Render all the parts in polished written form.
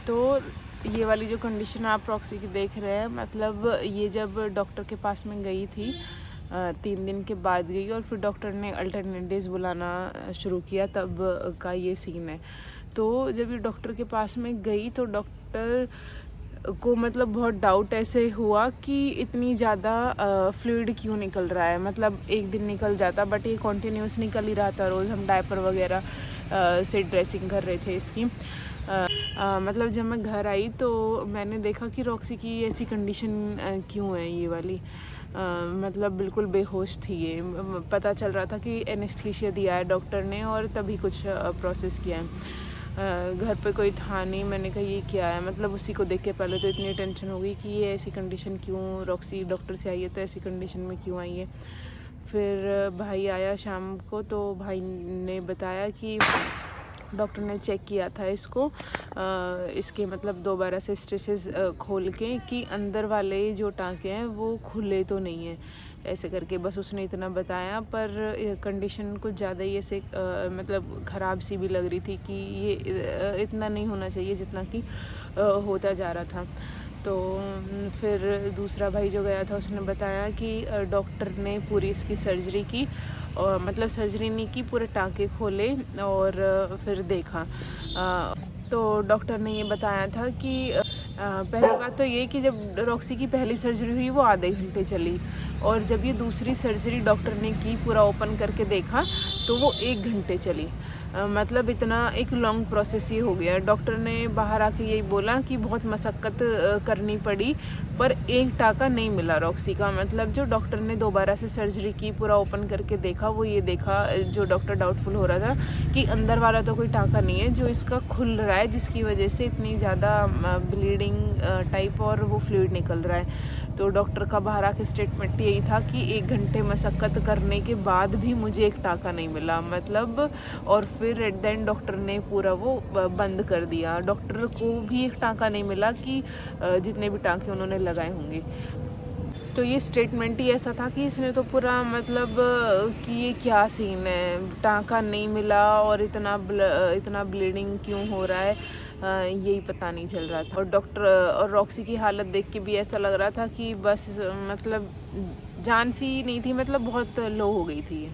तो ये वाली जो कंडीशन आप प्रॉक्सी की देख रहे हैं, मतलब ये जब डॉक्टर के पास में गई थी 3 दिन के बाद गई और फिर डॉक्टर ने अल्टरनेट डेज बुलाना शुरू किया, तब का ये सीन है। तो जब ये डॉक्टर के पास में गई तो डॉक्टर को मतलब बहुत डाउट ऐसे हुआ कि इतनी ज़्यादा फ्लूइड क्यों निकल रहा है। मतलब एक दिन निकल जाता बट ये कॉन्टीन्यूस निकल ही रहा था। रोज़ हम डायपर वगैरह से ड्रेसिंग कर रहे थे इसकी। मतलब जब मैं घर आई तो मैंने देखा कि रॉक्सी की ऐसी कंडीशन क्यों है ये वाली। मतलब बिल्कुल बेहोश थी ये। पता चल रहा था कि एनेस्थीसिया दिया है डॉक्टर ने और तभी कुछ प्रोसेस किया है। घर पे कोई था नहीं। मैंने कहा ये क्या है, मतलब उसी को देख के पहले तो इतनी टेंशन हो गई कि ये ऐसी कंडीशन क्यों, रॉक्सी डॉक्टर से आई है तो ऐसी कंडीशन में क्यों आई है। फिर भाई आया शाम को तो भाई ने बताया कि डॉक्टर ने चेक किया था इसको, इसके मतलब दोबारा से स्टिचेस खोल के कि अंदर वाले जो टाँके हैं वो खुले तो नहीं है, ऐसे करके बस उसने इतना बताया। पर कंडीशन कुछ ज़्यादा ही ऐसे मतलब ख़राब सी भी लग रही थी कि ये इतना नहीं होना चाहिए जितना कि होता जा रहा था। तो फिर दूसरा भाई जो गया था उसने बताया कि डॉक्टर ने पूरी इसकी सर्जरी की, और मतलब सर्जरी नहीं की, पूरे टाँके खोले और फिर देखा। तो डॉक्टर ने ये बताया था कि पहली बात तो ये कि जब रॉक्सी की पहली सर्जरी हुई वो आधे घंटे चली, और जब ये दूसरी सर्जरी डॉक्टर ने की पूरा ओपन करके देखा तो वो 1 घंटे चली। मतलब इतना एक लॉन्ग प्रोसेस ये हो गया। डॉक्टर ने बाहर आके यही बोला कि बहुत मशक्क़त करनी पड़ी पर एक टाँका नहीं मिला रॉक्सी का। मतलब जो डॉक्टर ने दोबारा से सर्जरी की, पूरा ओपन करके देखा, वो ये देखा, जो डॉक्टर डाउटफुल हो रहा था कि अंदर वाला तो कोई टाँका नहीं है जो इसका खुल रहा है, जिसकी वजह से इतनी ज़्यादा ब्लीडिंग टाइप और वो फ्लूइड निकल रहा है। तो डॉक्टर का बाहर आके स्टेटमेंट यही था कि 1 घंटे मशक्क़त करने के बाद भी मुझे एक टाँका नहीं मिला, मतलब। और फिर एट द एंड डॉक्टर ने पूरा वो बंद कर दिया। डॉक्टर को भी एक टाँका नहीं मिला कि जितने भी टाँके उन्होंने लगाए होंगे। तो ये स्टेटमेंट ही ऐसा था कि इसने तो पूरा मतलब कि ये क्या सीन है, टाँका नहीं मिला और इतना ब्लीडिंग क्यों हो रहा है, यही पता नहीं चल रहा था। और डॉक्टर और रॉक्सी की हालत देख के भी ऐसा लग रहा था कि बस मतलब जान सी नहीं थी, मतलब बहुत लो हो गई थी।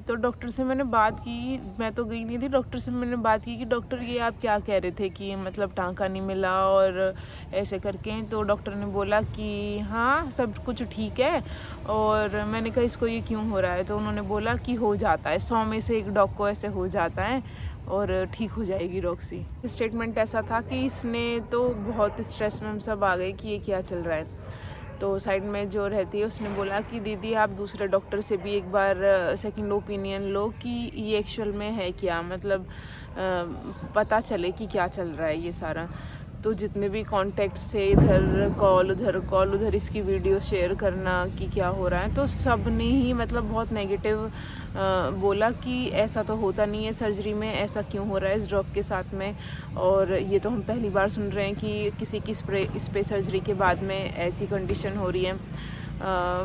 तो डॉक्टर से मैंने बात की, मैं तो गई नहीं थी। डॉक्टर से मैंने बात की कि डॉक्टर ये आप क्या कह रहे थे कि मतलब टाँका नहीं मिला और ऐसे करके। तो डॉक्टर ने बोला कि हाँ सब कुछ ठीक है। और मैंने कहा इसको ये क्यों हो रहा है, तो उन्होंने बोला कि हो जाता है, 100 में से 1 डॉग को ऐसे हो जाता है और ठीक हो जाएगी रॉक्सी। स्टेटमेंट ऐसा था कि इसने तो बहुत स्ट्रेस में हम सब आ गए कि ये क्या चल रहा है। तो साइड में जो रहती है उसने बोला कि दीदी आप दूसरे डॉक्टर से भी एक बार सेकंड ओपिनियन लो कि ये एक्चुअल में है क्या, मतलब पता चले कि क्या चल रहा है ये सारा। तो जितने भी कॉन्टैक्ट्स थे, इधर कॉल उधर इसकी वीडियो शेयर करना कि क्या हो रहा है, तो सब ने ही मतलब बहुत नेगेटिव बोला कि ऐसा तो होता नहीं है सर्जरी में, ऐसा क्यों हो रहा है इस ड्रॉप के साथ में। और ये तो हम पहली बार सुन रहे हैं कि किसी की इस पे सर्जरी के बाद में ऐसी कंडीशन हो रही है।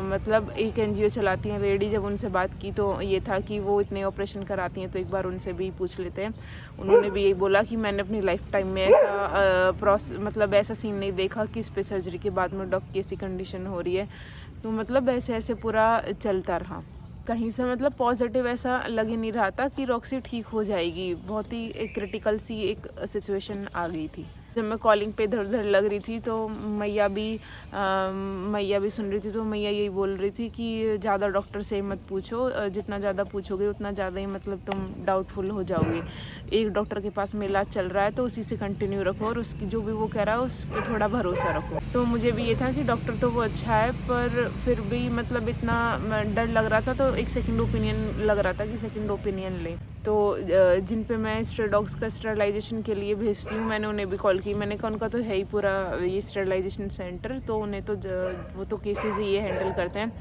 मतलब एक एनजीओ चलाती हैं लेडी, जब उनसे बात की तो ये था कि वो इतने ऑपरेशन कराती हैं तो एक बार उनसे भी पूछ लेते हैं। उन्होंने भी यही बोला कि मैंने अपनी लाइफ टाइम में ऐसा मतलब ऐसा सीन नहीं देखा कि इस पे सर्जरी के बाद में डॉक्टर की ऐसी कंडीशन हो रही है। तो मतलब ऐसे ऐसे पूरा चलता रहा। कहीं से मतलब पॉजिटिव ऐसा लग ही नहीं रहा था कि रॉक्सी ठीक हो जाएगी। बहुत ही एक क्रिटिकल सी एक सिचुएशन आ गई थी। जब मैं कॉलिंग पे इधर उधर लग रही थी तो मैया भी सुन रही थी। तो मैया यही बोल रही थी कि ज़्यादा डॉक्टर से मत पूछो, जितना ज़्यादा पूछोगे उतना ज़्यादा ही मतलब तुम डाउटफुल हो जाओगे। एक डॉक्टर के पास में इलाज चल रहा है तो उसी से कंटिन्यू रखो और उसकी जो भी वो कह रहा है उस पर थोड़ा भरोसा रखो। तो मुझे भी ये था कि डॉक्टर तो वो अच्छा है, पर फिर भी मतलब इतना डर लग रहा था, तो एक सेकंड ओपिनियन लग रहा था कि सेकंड ओपिनियन लें। तो जिन पे मैं स्ट्रे डॉग्स का स्टरलाइजेशन के लिए भेजती हूँ, मैंने उन्हें भी कॉल की। मैंने कहा उनका तो है ही पूरा ये स्टरलाइजेशन सेंटर, तो उन्हें तो वो तो केसेस ही ये हैंडल करते हैं।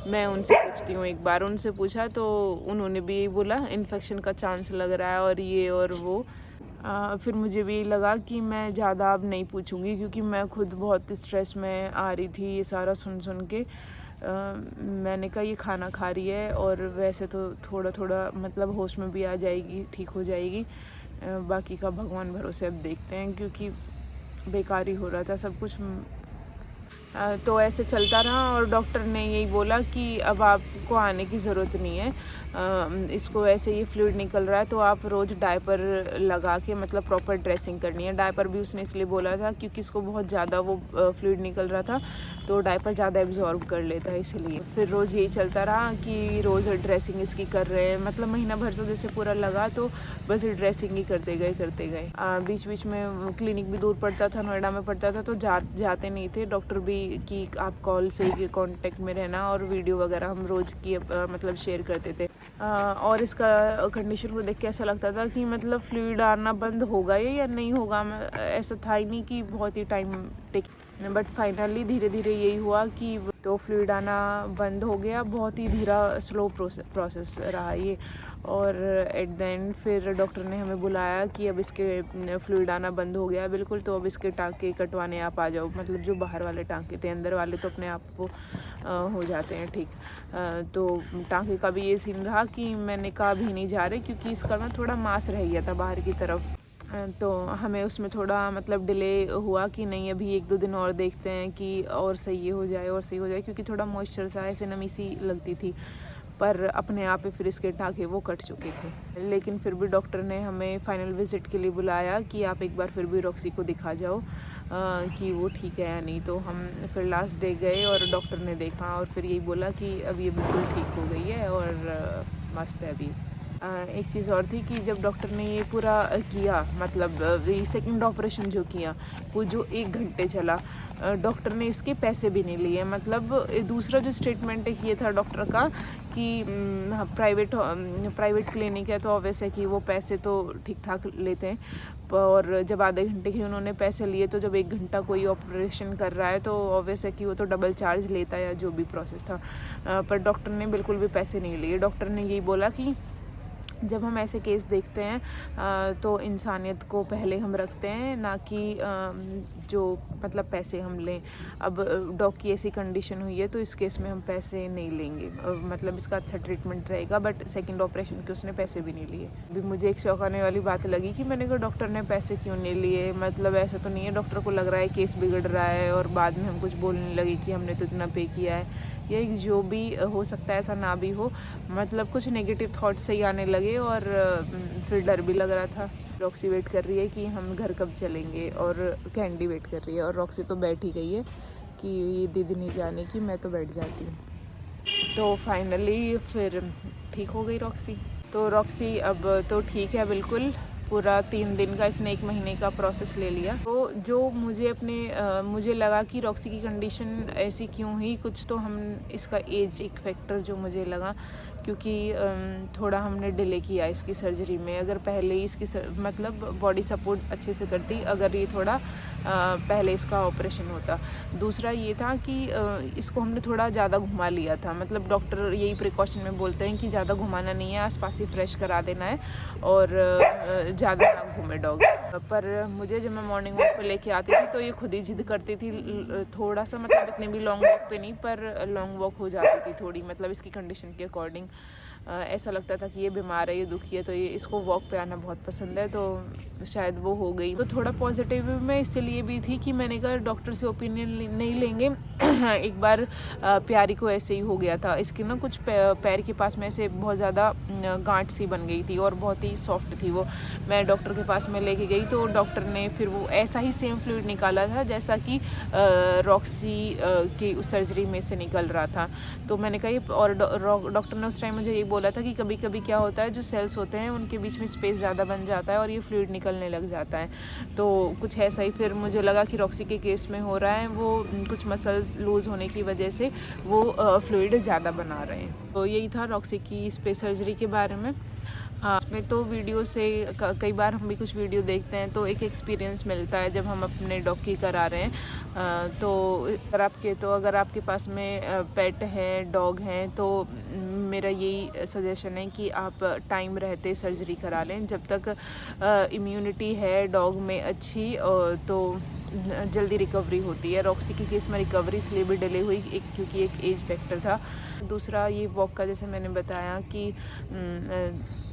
मैं उनसे पूछती हूँ। एक बार उनसे पूछा तो उन्होंने भी यही बोला इन्फेक्शन का चांस लग रहा है और ये और वो। फिर मुझे भी लगा कि मैं ज़्यादा अब नहीं पूछूंगी, क्योंकि मैं खुद बहुत स्ट्रेस में आ रही थी ये सारा सुन के। मैंने कहा ये खाना खा रही है और वैसे तो थोड़ा थोड़ा मतलब होश में भी आ जाएगी, ठीक हो जाएगी, बाकी का भगवान भरोसे अब देखते हैं, क्योंकि बेकार ही हो रहा था सब कुछ। तो ऐसे चलता रहा और डॉक्टर ने यही बोला कि अब आपको आने की ज़रूरत नहीं है, इसको ऐसे ये फ्लूइड निकल रहा है तो आप रोज़ डायपर लगा के मतलब प्रॉपर ड्रेसिंग करनी है। डायपर भी उसने इसलिए बोला था क्योंकि इसको बहुत ज़्यादा वो फ्लूइड निकल रहा था, तो डायपर ज़्यादा एब्जॉर्ब कर लेता है इसलिए। फिर रोज़ यही चलता रहा कि रोज़ ड्रेसिंग इसकी कर रहे हैं, मतलब महीना भर से जैसे पूरा लगा तो बस ड्रेसिंग ही करते गए। बीच बीच में क्लिनिक भी दूर पड़ता था, नोएडा में पड़ता था, तो जाते नहीं थे। डॉक्टर भी कि आप कॉल से ही कांटेक्ट में रहना, और वीडियो वगैरह हम रोज़ की मतलब शेयर करते थे। और इसका कंडीशन को देख के ऐसा लगता था कि मतलब फ्लूइड आना बंद होगा या नहीं होगा। ऐसा था ही नहीं कि बहुत ही टाइम टेक, बट फाइनली धीरे धीरे यही हुआ कि तो फ्लूइड आना बंद हो गया। बहुत ही धीरा स्लो प्रोसेस रहा ये, और एट द एंड फिर डॉक्टर ने हमें बुलाया कि अब इसके फ्लूइड आना बंद हो गया बिल्कुल, तो अब इसके टाँके कटवाने आप आ जाओ। मतलब जो बाहर वाले टाँके थे, अंदर वाले तो अपने आप को हो जाते हैं ठीक। तो टाँके का भी ये सीन रहा कि मैंने कहा अभी नहीं जा रहे, क्योंकि इसका ना थोड़ा मांस रह गया था बाहर की तरफ। तो हमें उसमें थोड़ा मतलब डिले हुआ कि नहीं अभी 1-2 दिन और देखते हैं कि और सही हो जाए, क्योंकि थोड़ा मॉइस्चर सा ऐसे नमी सी लगती थी। पर अपने आप ही फिर इसके टाँके वो कट चुके थे। लेकिन फिर भी डॉक्टर ने हमें फाइनल विज़िट के लिए बुलाया कि आप एक बार फिर भी रॉक्सी को दिखा जाओ कि वो ठीक है या नहीं। तो हम फिर लास्ट डे गए और डॉक्टर ने देखा और फिर यही बोला कि अब ये बिल्कुल ठीक हो गई है और मस्त है अभी। एक चीज़ और थी कि जब डॉक्टर ने ये पूरा किया, मतलब ये सेकंड ऑपरेशन जो किया वो जो 1 घंटे चला, डॉक्टर ने इसके पैसे भी नहीं लिए। मतलब दूसरा जो स्टेटमेंट ये था डॉक्टर का कि प्राइवेट क्लिनिक है तो ऑब्वियस है कि वो पैसे तो ठीक ठाक लेते हैं, और जब आधे घंटे के उन्होंने पैसे लिए तो जब 1 घंटा कोई ऑपरेशन कर रहा है तो ऑब्वियस है कि वो तो डबल चार्ज लेता है, या जो भी प्रोसेस था। पर डॉक्टर ने बिल्कुल भी पैसे नहीं लिए। डॉक्टर ने यही बोला कि जब हम ऐसे केस देखते हैं तो इंसानियत को पहले हम रखते हैं, ना कि जो मतलब पैसे हम लें। अब डॉग की ऐसी कंडीशन हुई है तो इस केस में हम पैसे नहीं लेंगे, मतलब इसका अच्छा ट्रीटमेंट रहेगा, बट सेकंड ऑपरेशन के उसने पैसे भी नहीं लिए। अभी मुझे एक शौक आने वाली बात लगी कि मैंने कहा डॉक्टर ने पैसे क्यों नहीं लिए। मतलब ऐसा तो नहीं है डॉक्टर को लग रहा है केस बिगड़ रहा है और बाद में हम कुछ बोलने लगे कि हमने तो इतना पे किया है, या जो भी हो सकता है, ऐसा ना भी हो। मतलब कुछ नेगेटिव थॉट्स से ही आने लगे और फिर डर भी लग रहा था। रॉक्सी वेट कर रही है कि हम घर कब चलेंगे, और कैंडी वेट कर रही है, और रॉक्सी तो बैठ ही गई है कि ये दीदी नहीं जाने की, मैं तो बैठ जाती हूँ। तो फाइनली फिर ठीक हो गई रॉक्सी। तो रॉक्सी अब तो ठीक है बिल्कुल। पूरा 3 दिन का, इसने 1 महीने का प्रोसेस ले लिया। तो जो मुझे लगा कि रॉक्सी की कंडीशन ऐसी क्यों हुई, कुछ तो हम इसका एज एक फैक्टर जो मुझे लगा, क्योंकि थोड़ा हमने डिले किया इसकी सर्जरी में। अगर पहले ही इसकी मतलब बॉडी सपोर्ट अच्छे से करती, अगर ये थोड़ा पहले इसका ऑपरेशन होता। दूसरा ये था कि इसको हमने थोड़ा ज़्यादा घुमा लिया था। मतलब डॉक्टर यही प्रिकॉशन में बोलते हैं कि ज़्यादा घुमाना नहीं है, आसपास ही फ्रेश करा देना है और ज़्यादा ना घूमे डॉग। पर मुझे जब मैं मॉर्निंग वॉक पे लेके आती थी तो ये खुद ही जिद करती थी थोड़ा सा, मतलब इतने भी लॉन्ग वॉक पे नहीं, पर लॉन्ग वॉक हो जाती थी थोड़ी, मतलब इसकी कंडीशन के अकॉर्डिंग। ऐसा लगता था कि ये बीमार है, ये दुखी है, तो ये इसको वॉक पे आना बहुत पसंद है, तो शायद वो हो गई। तो थोड़ा पॉजिटिव में इसलिए भी थी कि मैंने कहा डॉक्टर से ओपिनियन नहीं लेंगे। एक बार प्यारी को ऐसे ही हो गया था। इसके ना कुछ पैर के पास में से बहुत ज़्यादा गांठ सी बन गई थी और बहुत ही सॉफ्ट थी वो। मैं डॉक्टर के पास में लेके गई तो डॉक्टर ने फिर वो ऐसा ही सेम फ्लूइड निकाला था जैसा कि रॉक्सी की सर्जरी में से निकल रहा था। तो मैंने कहा, और डॉक्टर ने उस टाइम मुझे ये बोला था कि कभी कभी क्या होता है, जो सेल्स होते हैं उनके बीच में स्पेस ज़्यादा बन जाता है और ये फ्लूइड निकलने लग जाता है। तो कुछ ऐसा ही फिर मुझे लगा कि रॉक्सी के केस में हो रहा है, वो कुछ मसल लूज़ होने की वजह से वो फ्लूइड ज़्यादा बना रहे हैं। तो यही था रॉक्सी की स्पेस सर्जरी के बारे में। हाँ, इसमें तो वीडियो से कई बार हम भी कुछ वीडियो देखते हैं तो एक एक्सपीरियंस मिलता है जब हम अपने डॉग की करा रहे हैं। तो अगर आपके पास में पेट है, डॉग हैं, तो मेरा यही सजेशन है कि आप टाइम रहते सर्जरी करा लें। जब तक इम्यूनिटी है डॉग में अच्छी तो जल्दी रिकवरी होती है। रॉक्सी के केस में रिकवरी इसलिए भी डिले हुई क्योंकि एक एज फैक्टर था। दूसरा ये वॉक का, जैसे मैंने बताया कि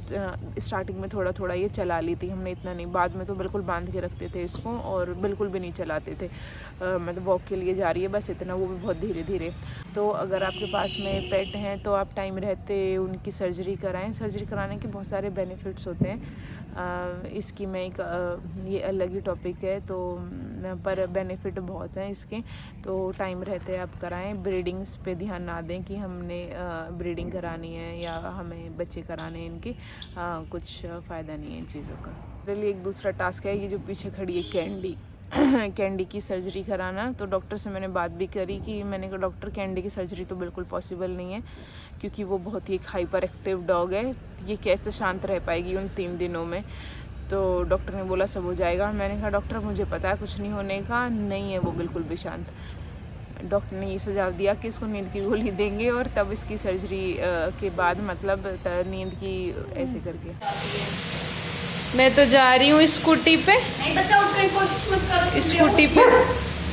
स्टार्टिंग में थोड़ा थोड़ा ये चला ली थी हमने, इतना नहीं। बाद में तो बिल्कुल बांध के रखते थे इसको और बिल्कुल भी नहीं चलाते थे। मतलब वॉक के लिए जा रही है बस इतना, वो भी बहुत धीरे धीरे। तो अगर आपके पास में पेट हैं तो आप टाइम रहते उनकी सर्जरी कराएं। सर्जरी कराने के बहुत सारे बेनिफिट्स होते हैं। इसकी मैं एक ये अलग ही टॉपिक है, तो पर बेनिफिट बहुत हैं इसके। तो टाइम रहते आप कराएं। ब्रीडिंग्स पे ध्यान ना दें कि हमने ब्रीडिंग करानी है या हमें बच्चे कराने हैं इनके, कुछ फ़ायदा नहीं है इन चीज़ों का। मेरे लिए एक दूसरा टास्क है, ये जो पीछे खड़ी है कैंडी कैंडी की सर्जरी कराना। तो डॉक्टर से मैंने बात भी करी कि मैंने कहा डॉक्टर कैंडी की सर्जरी तो बिल्कुल पॉसिबल नहीं है, क्योंकि वो बहुत ही एक हाइपर एक्टिव डॉग है, ये कैसे शांत रह पाएगी उन 3 दिनों में। तो डॉक्टर ने बोला सब हो जाएगा। मैंने कहा डॉक्टर मुझे पता है कुछ नहीं होने का, नहीं है वो बिल्कुल भी शांत। डॉक्टर ने ये सुझाव दिया कि इसको नींद की गोली देंगे और तब इसकी सर्जरी के बाद मतलब नींद की ऐसे करके। मैं तो जा रही हूँ स्कूटी पे। नहीं बच्चा उठने की कोशिश मत करो स्कूटी पे।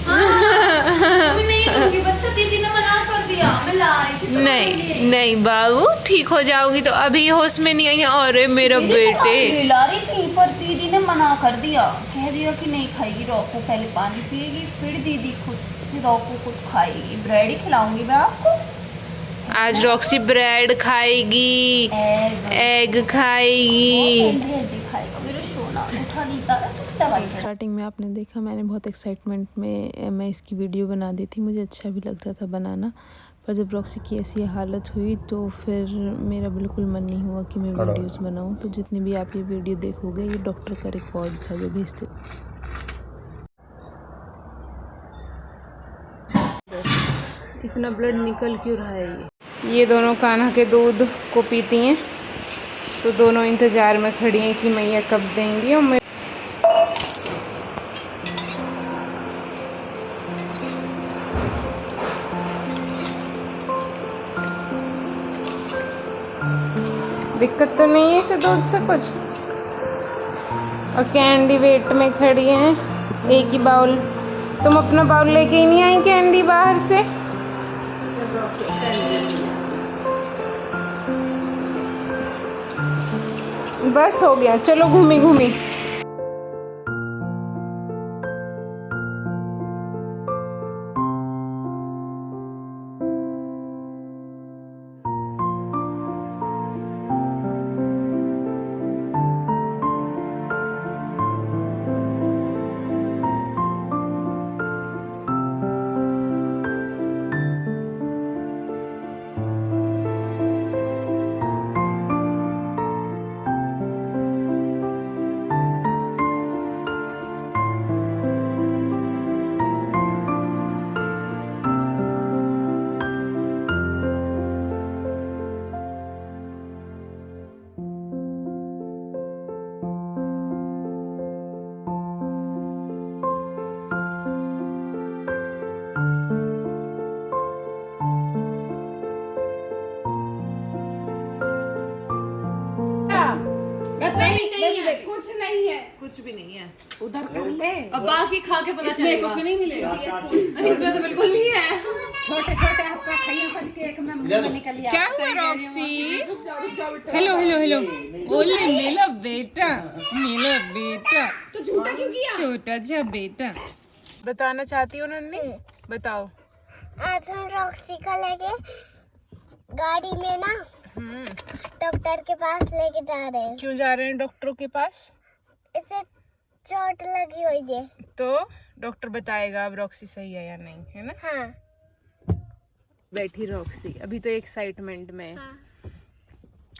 मैं नहीं लूंगी बच्चा, दीदी ने मना कर दिया, मैं ला रही थी। नहीं नहीं बाबू, ठीक हो जाओगी तो अभी होश में नहीं आई है। अरे मेरा बेटे ला रही थी पर दीदी ने मना कर दिया, कह दिया कि नहीं खाएगी रोको, पहले पानी पिएगी फिर दीदी खुद रोको कुछ खाएगी। ब्रेड ही खिलाऊंगी मैं आपको आज। रॉक्सी ब्रेड खाएगी, एग खाएगी। स्टार्टिंग में आपने देखा मैंने बहुत एक्साइटमेंट में मैं इसकी वीडियो बना दी थी, मुझे अच्छा भी लगता था बनाना। पर जब रॉक्सी की ऐसी हालत हुई तो फिर मेरा बिल्कुल मन नहीं हुआ कि मैं वीडियोस बनाऊं। तो जितनी भी आप ये वीडियो देखोगे ये डॉक्टर का रिकॉर्ड था जो भेजते। इतना ब्लड निकल क्यों रहा है? ये दोनों कान्हा के दूध को पीती हैं, तो दोनों इंतज़ार में खड़ी हैं कि मैया कब देंगी। और मैं दिक्कत तो नहीं है इसे दूध से कुछ। और कैंडी वेट में खड़ी हैं, एक ही बाउल। तुम अपना बाउल लेके ही नहीं आई कैंडी बाहर से? बस हो गया, चलो घूमी घूमी। कुछ नहीं है, कुछ भी नहीं है उधर कर ले। अब बाकी खा के पता चलेगा। कुछ नहीं मिलेगा इसमें तो बिल्कुल नहीं है। छोटे छोटे आपका खाइए बन के एक में मुंह निकल गया। क्या हुआ रॉक्सी? Hello hello hello. ओले मेरा बेटा, मेरा बेटा। तो झूठा क्यों किया? छोटा सा बेटा। बताना चाहती हो नन्नी? बताओ। आज हम रॉक्सी को लेके गाड़ी में ना डॉक्टर के पास लेके जा रहे हैं। क्यों जा रहे हैं डॉक्टरों के पास? इसे चोट लगी हुई है, तो डॉक्टर बताएगा अब रॉक्सी सही है या नहीं, है ना? हाँ। बैठी रॉक्सी अभी तो एक्साइटमेंट में है। हाँ।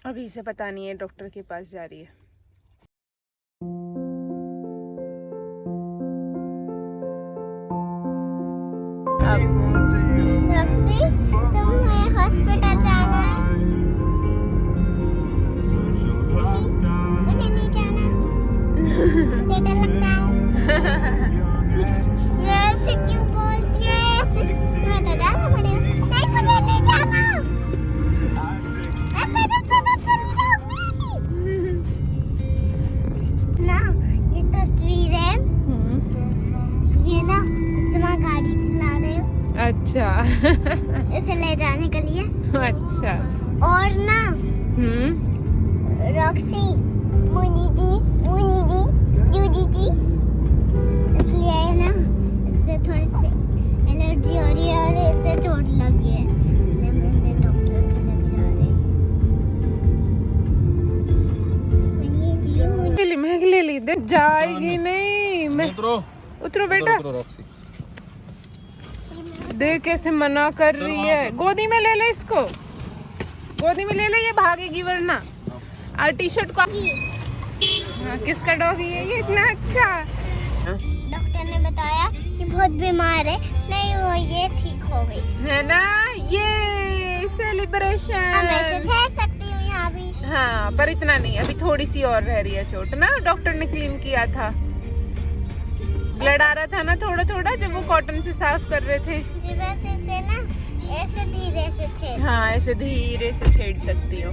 अभी इसे पता नहीं है डॉक्टर के पास जा रही है। रॉक्सी तुम्हें हॉस्पिटल जाना है? मुझे नहीं जाना। मुझे डर लगता है। ये ऐसे क्यों बोलती है? ऐसे तुम्हें तो जाना पड़ेगा। नहीं मुझे नहीं जाना। ना ये तस्वीर है, ये ना समा गाड़ी चला रहे हो। अच्छा इसे ले जाने के लिए। अच्छा। और ना रॉक्सी, मुनी जी, जूजी जी, इसलिए है ना, इससे थोड़ी सी एलर्जी हो रही है और इससे चोट लगी है, इसलिए हम इसे डॉक्टर के लग जा रहे हैं। मुनी जी, महंगी ले ली दे जाएगी नहीं। मैं उतरो बेटा, देख कैसे मना कर रही है। गोदी में ले ले इसको, गोदी में ले ले, ये भागेगी वरना। और टी शर्ट को हाँ, किसका डॉगी है ये इतना अच्छा? डॉक्टर ने बताया कि बहुत बीमार है, नहीं वो ये ठीक हो गई है ना, ये अब मैं इसे सेलिब्रेशन। ठहर सकती हूँ यहाँ भी। हाँ पर इतना नहीं, अभी थोड़ी सी और रह रही है चोट ना, डॉक्टर ने क्लीन किया था। ब्लड आ रहा था ना थोड़ा थोड़ा जब वो कॉटन से साफ कर रहे थे। जी वैसे से ना ऐसे धीरे से छेड़। हाँ ऐसे धीरे से छेड़ सकती हो।